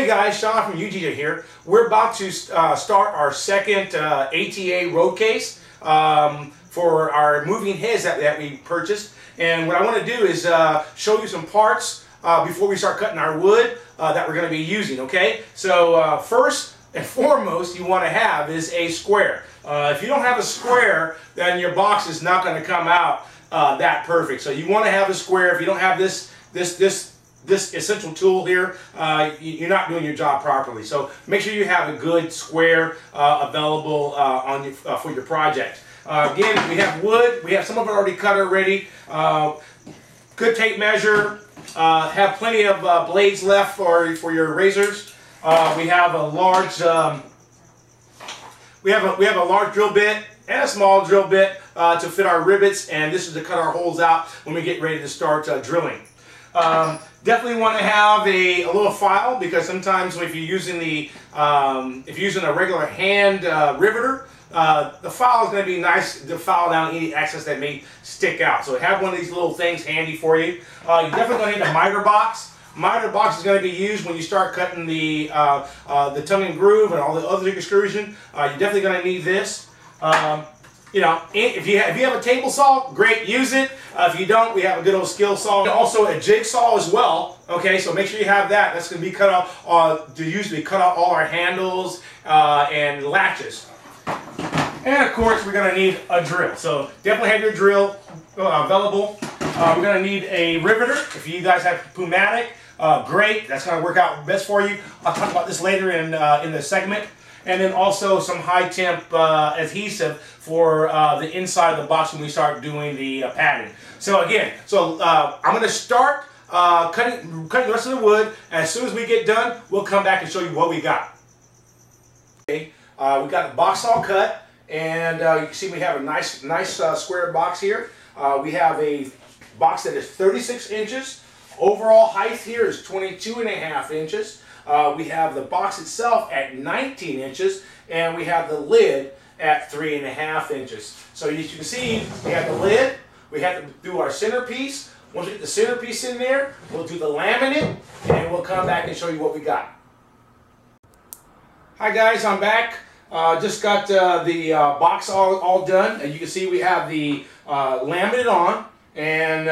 Hey guys, Sean from UGJ here. We're about to start our second ATA road case for our moving heads that we purchased. And what I want to do is show you some parts before we start cutting our wood that we're going to be using, okay? So first and foremost you want to have is a square. If you don't have a square, then your box is not going to come out that perfect. So you want to have a square. If you don't have this essential tool here, you're not doing your job properly. So make sure you have a good square available for your project. Again, we have wood. We have some of it already cut already. Good tape measure. Have plenty of blades left for your razors. We have a large we have a large drill bit and a small drill bit to fit our rivets, and this is to cut our holes out when we get ready to start drilling. Definitely want to have a little file, because sometimes if you're using a regular hand riveter, the file is going to be nice to file down any excess that may stick out. So have one of these little things handy for you. You're definitely going to need a miter box. Miter box is going to be used when you start cutting the tongue and groove and all the other extrusion. You're definitely going to need this. You know, if you have a table saw, great, use it. If you don't, we have a good old skill saw. And also a jigsaw as well. Okay, so make sure you have that. That's going to be cut off to usually cut out all our handles and latches. And of course, we're going to need a drill. So definitely have your drill available. We're going to need a riveter. If you guys have pneumatic, great. That's going to work out best for you. I'll talk about this later in the segment. And then also some high temp adhesive for the inside of the box when we start doing the padding. So again, I'm going to start cutting the rest of the wood. And as soon as we get done, we'll come back and show you what we got. Okay, we got the box all cut, and you can see we have a nice square box here. We have a box that is 36 inches. Overall height here is 22.5 inches. We have the box itself at 19 inches, and we have the lid at 3.5 inches. So as you can see, we have the lid, we have to do our centerpiece. Once we get the centerpiece in there, we'll do the laminate, and we'll come back and show you what we got. Hi guys, I'm back. Just got the box all done, and you can see we have the laminate on. And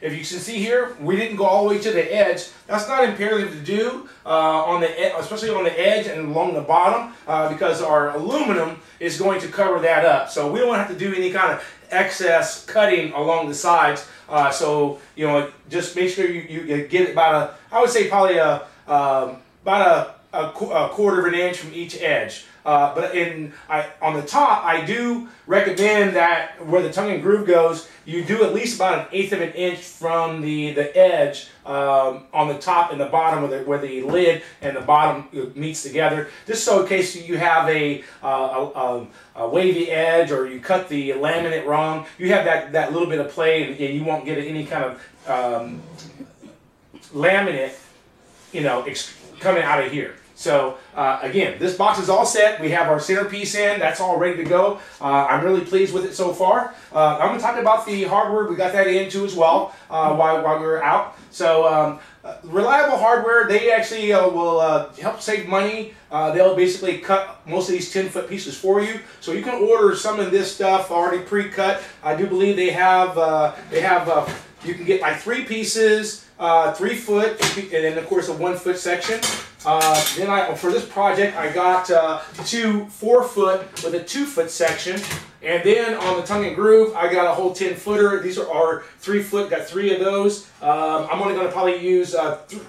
if you can see here, we didn't go all the way to the edge. That's not imperative to do especially on the edge and along the bottom, because our aluminum is going to cover that up. So we don't have to do any kind of excess cutting along the sides. So you know, just make sure you get about I would say probably about a quarter of an inch from each edge. But on the top, I do recommend that where the tongue and groove goes, you do at least about 1/8 of an inch from the edge on the top and the bottom where the lid and the bottom meets together, just so in case you have a wavy edge or you cut the laminate wrong, you have that little bit of play, and you won't get any kind of laminate, you know, coming out of here. So again, this box is all set. We have our centerpiece in. That's all ready to go. I'm really pleased with it so far. I'm going to talk about the hardware. We got that in too as well while we were out. So Reliable Hardware, they actually will help save money. They'll basically cut most of these 10-foot pieces for you. So you can order some of this stuff already pre-cut. I do believe they have you can get like 3 pieces, 3 foot, and then of course a 1 foot section. Then for this project, I got 2 4-foot with a 2-foot section, and then on the tongue and groove, I got a whole 10-footer. These are our 3-foot. Got 3 of those. I'm only going to probably use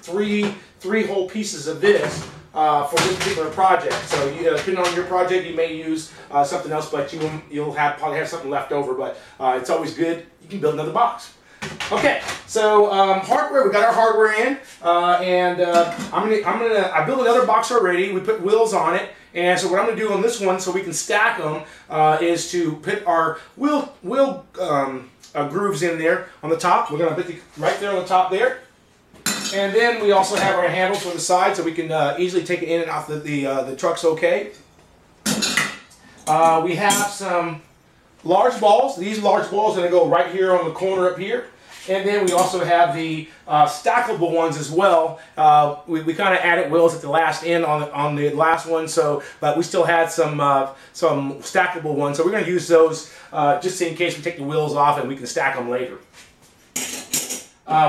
three whole pieces of this for this particular project. So depending on your project, you may use something else, but you'll probably have something left over. But it's always good. You can build another box. Okay, so hardware, we got our hardware in, and I built another box already. We put wheels on it, and so what I'm gonna do on this one, so we can stack them, is to put our wheel grooves in there on the top. We're gonna put right there on the top there, and then we also have our handles on the side, so we can easily take it in and out the trucks. Okay. We have some large balls. These large balls are gonna go right here on the corner up here. And then we also have the stackable ones as well. We kind of added wheels at the last end on the last one, so but we still had some stackable ones. So we're going to use those just in case we take the wheels off and we can stack them later.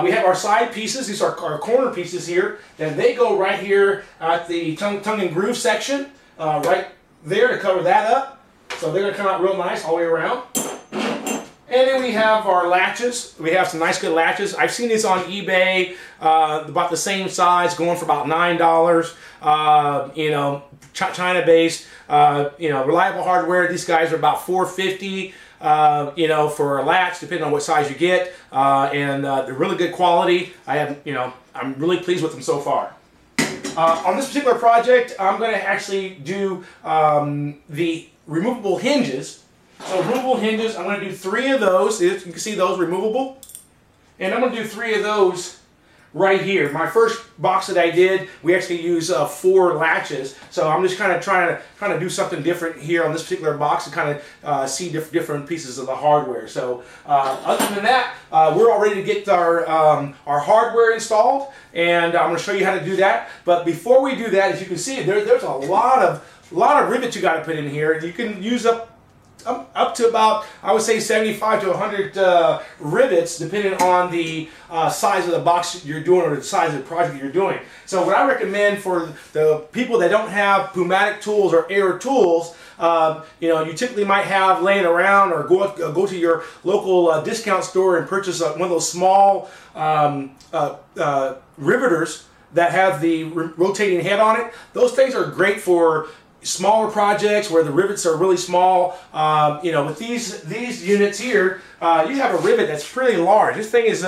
We have our side pieces. These are our corner pieces here, and they go right here at the tongue and groove section, right there to cover that up. So they're going to come out real nice all the way around. And then we have our latches. We have some nice good latches. I've seen these on eBay, about the same size, going for about $9. You know, China-based. You know, reliable hardware. These guys are about $4.50. You know, for a latch, depending on what size you get, and they're really good quality. I'm really pleased with them so far. On this particular project, I'm going to actually do the removable hinges. So removable hinges, I'm going to do 3 of those. You can see those removable, and I'm going to do 3 of those right here. My first box that I did, we actually used 4 latches. So I'm just kind of trying to do something different here on this particular box to kind of see different pieces of the hardware. So other than that, we're all ready to get our hardware installed, and I'm going to show you how to do that. But before we do that, as you can see, there's a lot of rivets you got to put in here. You can use up to about, I would say, 75 to 100 rivets, depending on the size of the box you're doing or the size of the project you're doing. So what I recommend for the people that don't have Pneumatic tools or air tools, you know, you typically might have laying around, or go to your local discount store and purchase one of those small riveters that have the rotating head on it. Those things are great for smaller projects where the rivets are really small. You know, with these units here, you have a rivet that's pretty large. This thing is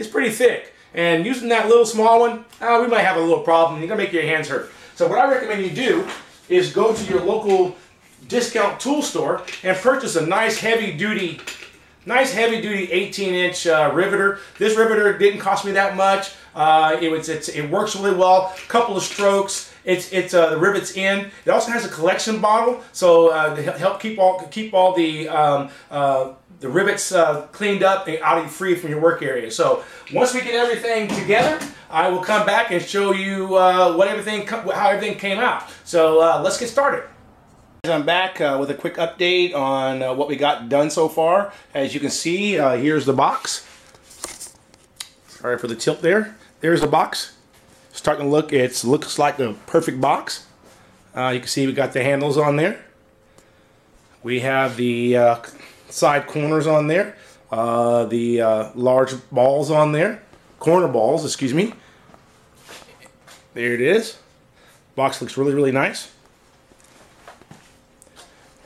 pretty thick, and using that little small one, we might have a little problem. You're gonna make your hands hurt. So what I recommend you do is go to your local discount tool store and purchase a nice heavy duty 18-inch riveter. This riveter didn't cost me that much. It works really well. Couple of strokes. The rivets in. It also has a collection bottle, so to help keep all the rivets cleaned up and out of free from your work area. So once we get everything together, I will come back and show you how everything came out. So let's get started. I'm back with a quick update on what we got done so far. As you can see, here's the box. Sorry for the tilt there. There's the box. Starting to look, it looks like a perfect box. You can see we got the handles on there. We have the side corners on there. The large balls on there. Corner balls, excuse me. There it is. Box looks really, really nice.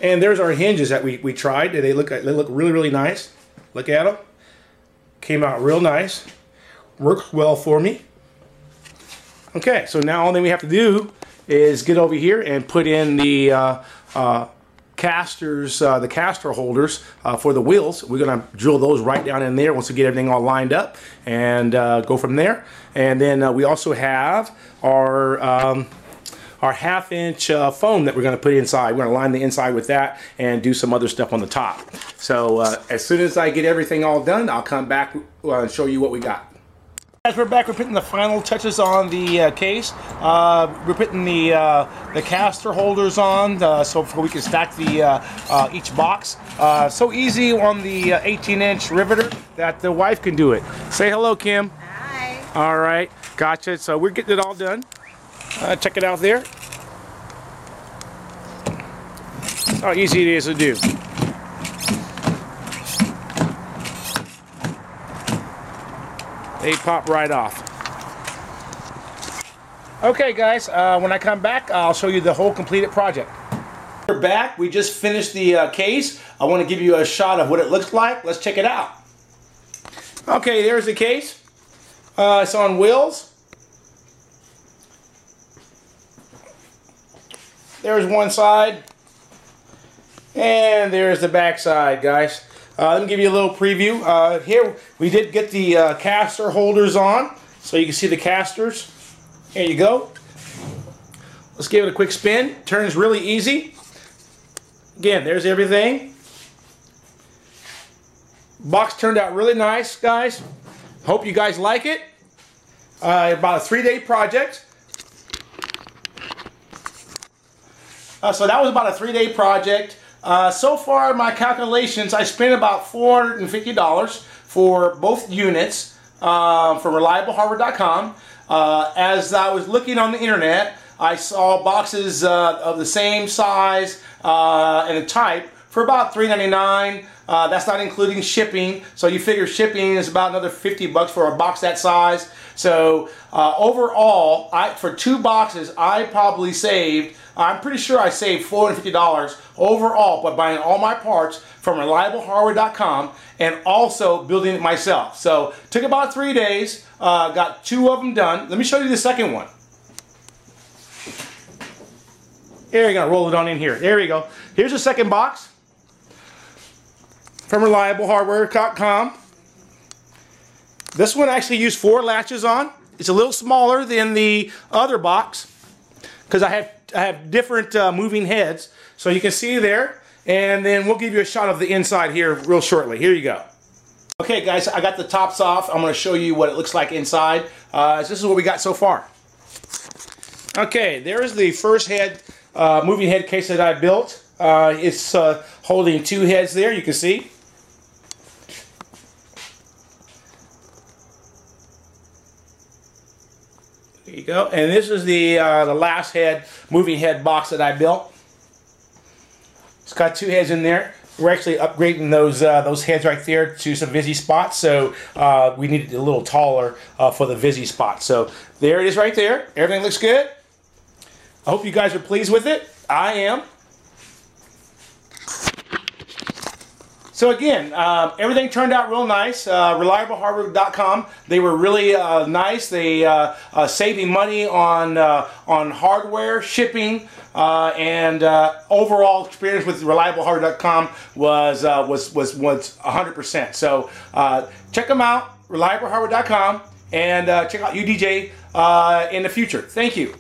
And there's our hinges that we tried. They look really, really nice. Look at them. Came out real nice. Worked well for me. Okay, so now all that we have to do is get over here and put in the casters, the caster holders for the wheels. We're gonna drill those right down in there once we get everything all lined up, and go from there. And then we also have our 1/2-inch foam that we're going to put inside. We're going to line the inside with that and do some other stuff on the top. So as soon as I get everything all done, I'll come back and show you what we got. As we're back, we're putting the final touches on the case. We're putting the caster holders on so we can stack each box. So easy on the 18-inch riveter that the wife can do it. Say hello, Kim. Hi. All right, gotcha. So we're getting it all done. Check it out there. How easy it is to do. They pop right off. Okay guys, when I come back, I'll show you the whole completed project. We're back. We just finished the case. I want to give you a shot of what it looks like. Let's check it out. Okay, there's the case. It's on wheels. There's one side, and there's the back side, guys. Let me give you a little preview. Here we did get the caster holders on, so you can see the casters. Here you go. Let's give it a quick spin. Turns really easy. Again, there's everything. Box turned out really nice, guys. Hope you guys like it. About a 3-day project. So that was about a 3-day project. So far, my calculations, I spent about $450 for both units from ReliableHardware.com. As I was looking on the internet, I saw boxes of the same size and type for about $3.99. That's not including shipping. So you figure shipping is about another $50 for a box that size. So overall, for 2 boxes, I probably saved, I'm pretty sure I saved $450 overall by buying all my parts from ReliableHardware.com and also building it myself. So took about 3 days, got 2 of them done. Let me show you the second one. Here, you're gonna roll it on in here. There we go. Here's the second box from ReliableHardware.com. This one actually used 4 latches on. It's a little smaller than the other box because I have different moving heads, so you can see there. And then we'll give you a shot of the inside here real shortly. Here you go. Okay, guys, I got the tops off. I'm going to show you what it looks like inside. This is what we got so far. Okay, there is the first head, moving head case that I built. It's holding 2 heads there. You can see. There you go. And this is the last head, moving head box that I built. It's got 2 heads in there. We're actually upgrading those heads right there to some Visi spots, so we needed a little taller for the Visi spot. So there it is right there. Everything looks good. I hope you guys are pleased with it. I am. So again, everything turned out real nice. ReliableHardware.com, they were really nice. They saved me money on hardware, shipping, and overall experience with ReliableHardware.com was 100%. So check them out, ReliableHardware.com, and check out UDJ in the future. Thank you.